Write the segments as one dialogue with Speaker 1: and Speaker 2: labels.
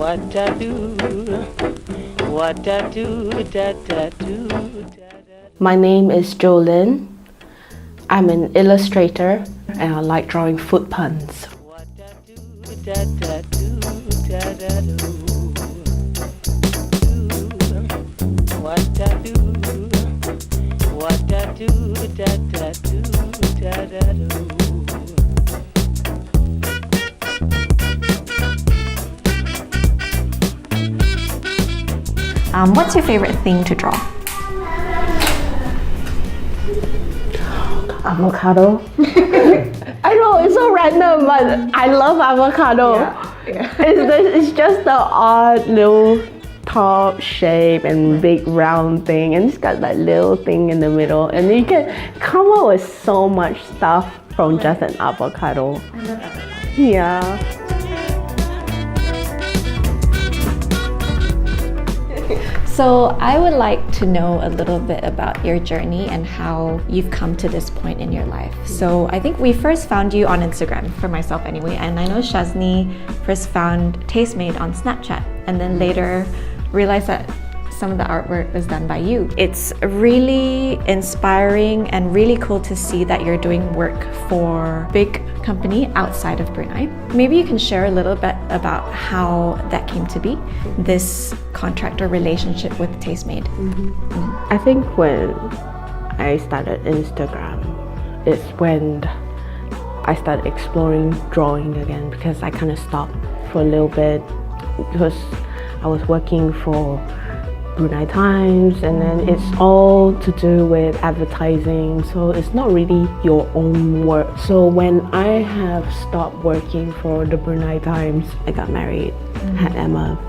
Speaker 1: what I do, what I do, da da do, da da.
Speaker 2: My name is Jo Lin. I'm an illustrator and I like drawing food puns.
Speaker 1: What I do, da da do, da da do. What I do, what I do, da da do, da da do.
Speaker 3: What's your favorite thing to draw?
Speaker 2: Avocado. I know it's so random, but I love avocado. It's just the odd little top shape and big round thing, and it's got that little thing in the middle, and you can come up with so much stuff from just an avocado.
Speaker 3: I love avocado.
Speaker 2: Yeah.
Speaker 3: So I would like to know a little bit about your journey and how you've come to this point in your life. So I think we first found you on Instagram, for myself anyway, and I know Shazni first found Tastemade on Snapchat and then later realized that some of the artwork was done by you. It's really inspiring and really cool to see that you're doing work for a big company outside of Brunei. Maybe you can share a little bit about how that came to be, this contract or relationship with Tastemade.
Speaker 2: I think when I started Instagram, it's when I started exploring drawing again, because I kind of stopped for a little bit because I was working for Brunei Times, and then it's all to do with advertising, so it's not really your own work. So when I have stopped working for the Brunei Times, I got married, had Emma,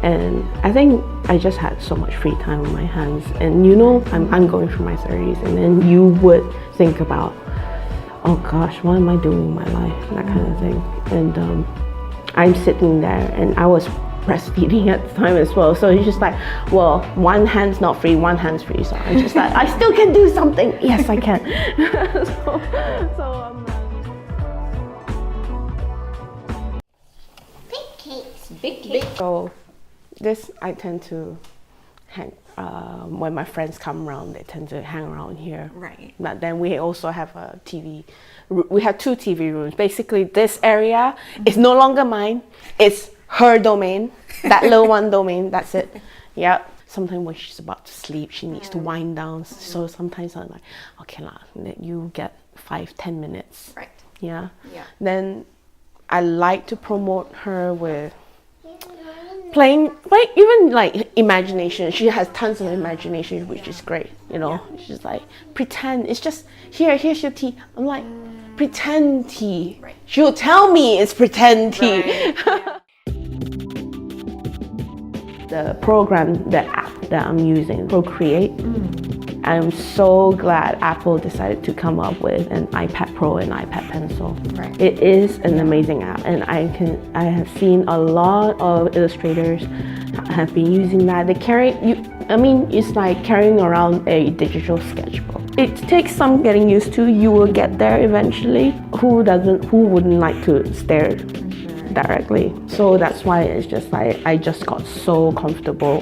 Speaker 2: and I think I just had so much free time on my hands. And you know, I'm going through my 30s, and then you would think about, oh gosh, what am I doing with my life, that kind of thing. And I'm sitting there, and I was breastfeeding at the time as well, so it's just like, well, one hand's not free, one hand's free, so I'm just like, I still can do something. Yes, I can.
Speaker 3: Big cake.
Speaker 2: So this I tend to hang, when my friends come around, they tend to hang around here.
Speaker 3: Right.
Speaker 2: But then we also have a TV. We have 2 TV rooms. Basically, this area is no longer mine. It's her domain, that little one domain, that's it. Yep. Sometimes when she's about to sleep, she needs to wind down. So sometimes I'm like, okay lah, you get 5-10 minutes.
Speaker 3: Right.
Speaker 2: Yeah.
Speaker 3: Yeah.
Speaker 2: Then I like to promote her with playing, like even like imagination. She has tons of imagination, which is great, you know. She's like, pretend, it's just, here's your tea. I'm like, pretend tea.
Speaker 3: Right.
Speaker 2: She'll tell me it's pretend tea.
Speaker 3: Right. Yeah.
Speaker 2: The program, the app that I'm using, Procreate, I'm so glad Apple decided to come up with an iPad Pro and iPad Pencil.
Speaker 3: Right.
Speaker 2: It is an amazing app, and I have seen a lot of illustrators have been using that. They it's like carrying around a digital sketchbook. It takes some getting used to. You will get there eventually. Who wouldn't like to stare directly? So that's why it's just like I just got so comfortable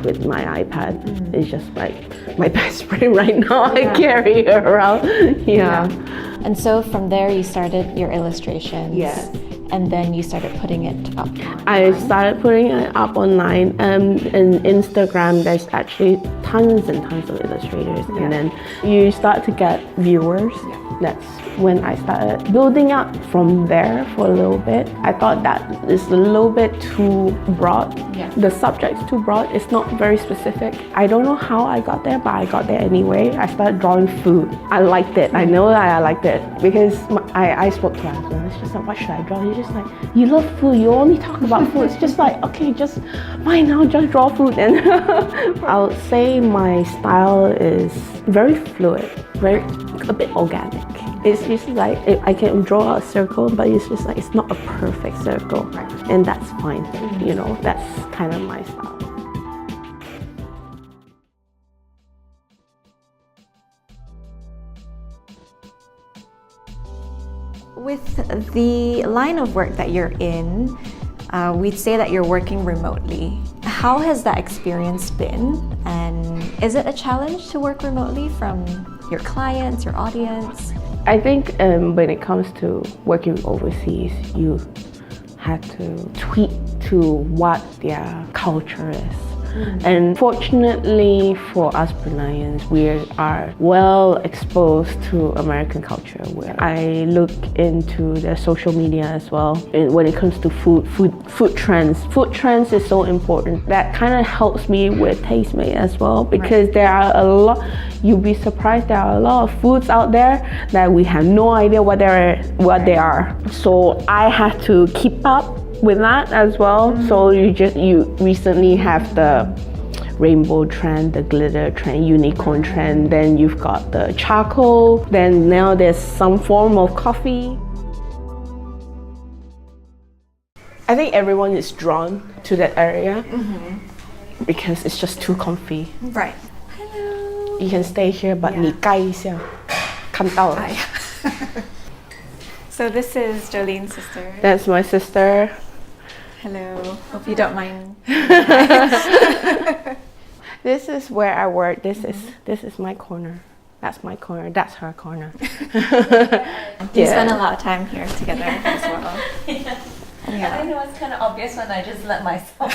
Speaker 2: with my iPad. It's just like my best friend right now. I carry her around. Yeah.
Speaker 3: And so from there you started your illustrations.
Speaker 2: Yes.
Speaker 3: And then you started putting it up.
Speaker 2: I started putting it up online, and in Instagram there's actually tons and tons of illustrators, and then you start to get viewers. That's when I started building up from there for a little bit. I thought that is a little bit too broad. The subject's too broad. It's not very specific. I don't know how I got there, but I got there anyway. I started drawing food. I liked it. I know that I liked it because I spoke to her husband. It's just like, what should I draw? He's just like, you love food. You only talk about food. It's just like, okay, just fine now. Just draw food. And I would say my style is very fluid, a bit organic. It's just like, I can draw a circle, but it's just like, it's not a perfect circle. And that's fine. You know, that's kind of my style.
Speaker 3: With the line of work that you're in, we'd say that you're working remotely. How has that experience been? And is it a challenge to work remotely from your clients, your audience?
Speaker 2: I think when it comes to working overseas, you have to tweak to what their culture is. And fortunately for us Bruneians, we are well exposed to American culture, where I look into their social media as well. And when it comes to food trends. Food trends is so important. That kind of helps me with Tastemade as well, because there are a lot, you'll be surprised, there are a lot of foods out there that we have no idea what they are. So I have to keep up with that as well. So you recently have the rainbow trend, the glitter trend, unicorn trend, then you've got the charcoal, then now there's some form of coffee. I think everyone is drawn to that area because it's just too comfy.
Speaker 3: Right. Hello.
Speaker 2: You can stay here, but 你盖一下，看到了。
Speaker 3: So this is Jolene's sister.
Speaker 2: That's my sister.
Speaker 3: Hello. Hope you don't mind.
Speaker 2: This is where I work. This is my corner. That's my corner. That's her corner.
Speaker 3: You spend a lot of time here together as well.
Speaker 4: Yeah.
Speaker 3: Yeah.
Speaker 4: I think it was kind of obvious when I just let myself.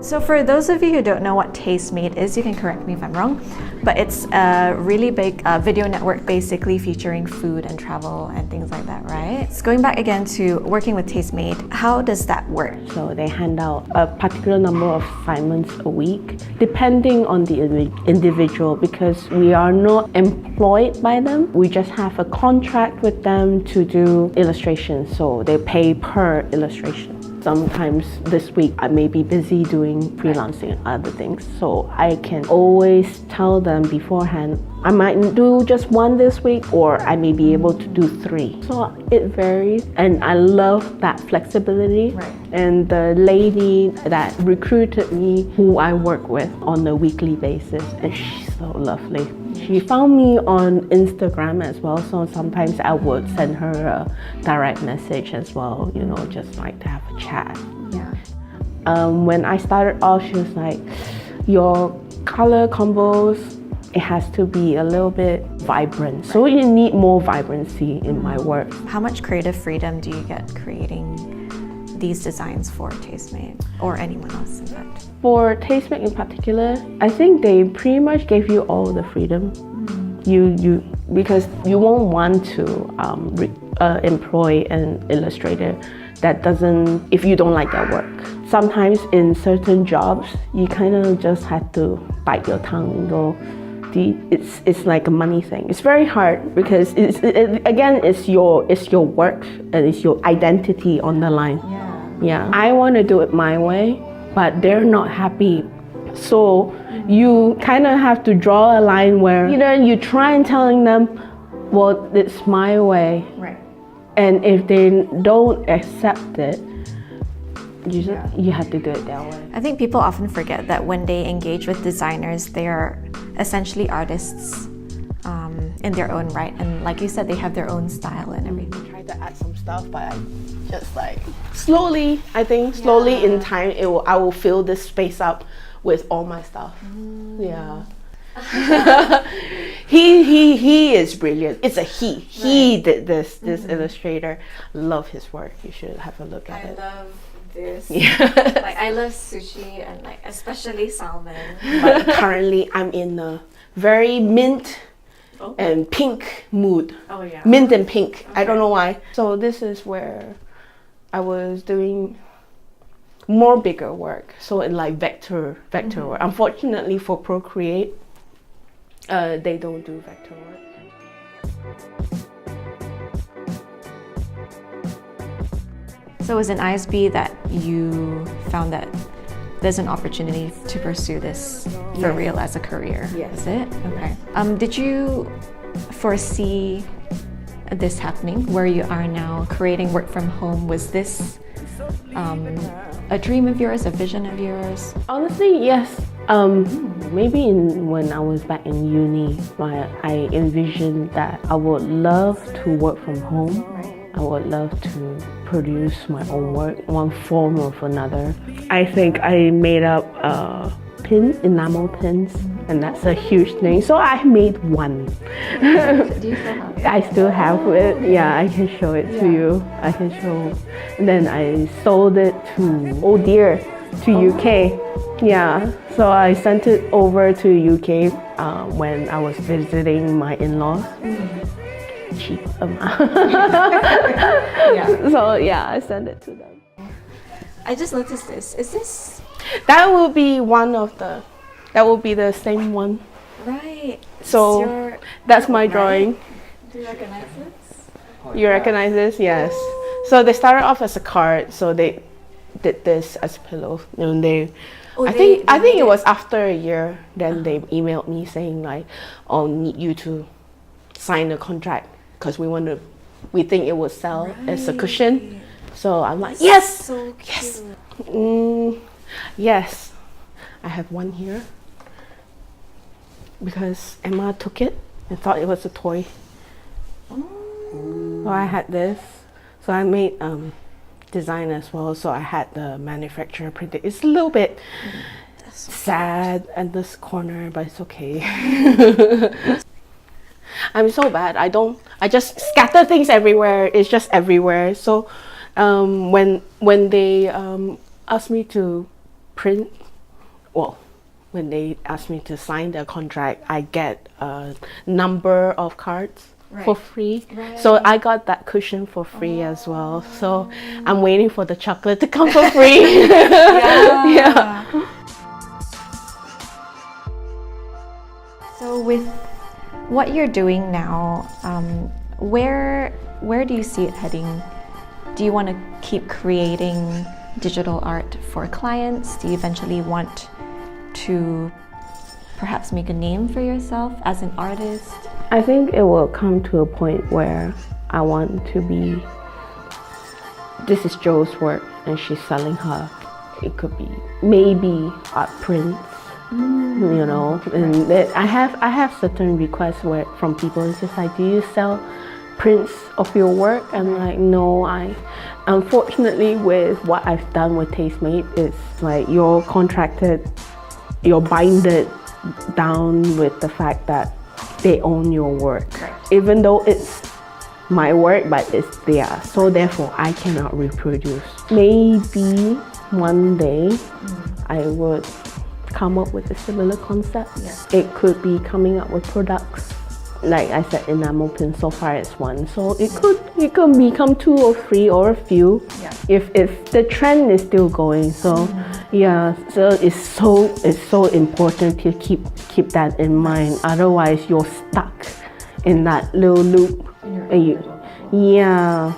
Speaker 3: So for those of you who don't know what Tastemade is, you can correct me if I'm wrong, but it's a really big video network basically featuring food and travel and things like that, right? So going back again to working with Tastemade, how does that work?
Speaker 2: So they hand out a particular number of assignments a week, depending on the individual, because we are not employed by them. We just have a contract with them to do illustrations, so they pay per illustration. Sometimes this week I may be busy doing freelancing and other things, so I can always tell them beforehand, I might do just one this week, or I may be able to do 3. So it varies, and I love that flexibility.
Speaker 3: Right.
Speaker 2: And the lady that recruited me, who I work with on a weekly basis, and she's so lovely. She found me on Instagram as well, so sometimes I would send her a direct message as well, you know, just like to have a chat.
Speaker 3: Yeah.
Speaker 2: When I started off, she was like, your color combos, it has to be a little bit vibrant. So you need more vibrancy in my work.
Speaker 3: How much creative freedom do you get creating these designs for Tastemade, or anyone else in fact?
Speaker 2: For Tastemade in particular, I think they pretty much gave you all the freedom. Because you won't want to employ an illustrator that doesn't, if you don't like their work. Sometimes in certain jobs, you kind of just have to bite your tongue and go, it's like a money thing. It's very hard because it's your work and it's your identity on the line. Yeah. I want to do it my way, but they're not happy. So you kind of have to draw a line where you try and telling them, well, it's my way.
Speaker 3: Right.
Speaker 2: And if they don't accept it, you have to do it that way.
Speaker 3: I think people often forget that when they engage with designers, they are essentially artists in their own right. And like you said, they have their own style and everything.
Speaker 2: I tried to add some stuff, but I just like slowly in time, I will fill this space up with all my stuff. Yeah. he is brilliant. It's a he. Right. He did this illustrator. Love his work. You should have a look at it.
Speaker 3: I love this.
Speaker 2: Yeah.
Speaker 3: Like I love sushi and like especially salmon.
Speaker 2: But currently I'm in a very mint and pink mood. Oh yeah. Mint and pink. Okay. I don't know why. So this is where I was doing more bigger work. So in like vector work. Unfortunately for Procreate, they don't do vector work.
Speaker 3: So it was in ISB that you found that there's an opportunity to pursue this for real as a career. Yes. Is it? Okay. Did you foresee this happening where you are now creating work from home? Was this a dream of yours, a vision of yours?
Speaker 2: Honestly, yes. Maybe when I was back in uni, I envisioned that I would love to work from home. I would love to produce my own work, one form or another. I think I made up enamel pins, and that's a huge thing. So I made one.
Speaker 3: Do you still have it?
Speaker 2: I still have it. Yeah, I can show it to you. I can show. And then I sold it to Ohh Deer, to UK. Yeah, so I sent it over to UK when I was visiting my in-laws. Cheap amount. So yeah, I sent it to them.
Speaker 3: I just noticed this. Is this
Speaker 2: That will be one of the. That will be the same one.
Speaker 3: right?
Speaker 2: So that's my drawing.
Speaker 3: Do you recognize this?
Speaker 2: You recognize this? Yes. So they started off as a card. So they did this as a pillow. And I think it was after a year. Then they emailed me saying like, "Oh, need you to sign a contract because we think it would sell as a cushion." So I'm like, yes,
Speaker 3: So cute.
Speaker 2: yes, yes. I have one here because Emma took it and thought it was a toy. So I had this. So I made design as well. So I had the manufacturer print it. It's a little bit sad at this corner, but it's okay. I'm so bad. I just scatter things everywhere. It's just everywhere. So when they asked me to print, when they asked me to sign the contract, I get a number of cards for free. So I got that cushion for free as well. So I'm waiting for the chocolate to come for free. Yeah.
Speaker 3: So with what you're doing now, where do you see it heading? Do you want to keep creating digital art for clients? Do you eventually want to perhaps make a name for yourself as an artist?
Speaker 2: I think it will come to a point where I want to be, this is Jo's work and she's selling her. It could be maybe art prints, you know. And I have certain requests from people. It's just like, do you sell prints of your work? And like, no, unfortunately with what I've done with Tastemade, it's like you're contracted, you're binded down with the fact that they own your work. Even though it's my work, but it's theirs. So therefore I cannot reproduce. Maybe one day I would come up with a similar concept. It could be coming up with products. Like I said, enamel pin so far it's one. So it could become 2 or 3 or a few if the trend is still going. So yeah, so it's so important to keep that in mind. Otherwise you're stuck in that little loop. Yeah.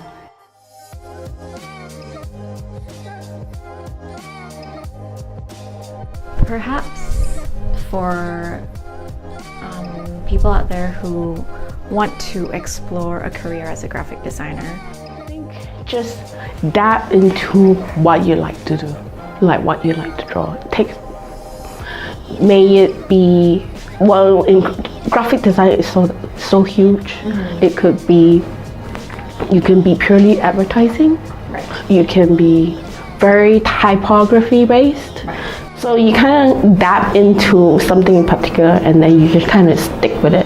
Speaker 3: Perhaps for people out there who want to explore a career as a graphic designer,
Speaker 2: I think just dab into what you like to do, like what you like to draw. May it be, well, in graphic design is so huge. It could be, you can be purely advertising. You can be very typography based. So you kind of dab into something in particular and then you just kind of stick with it.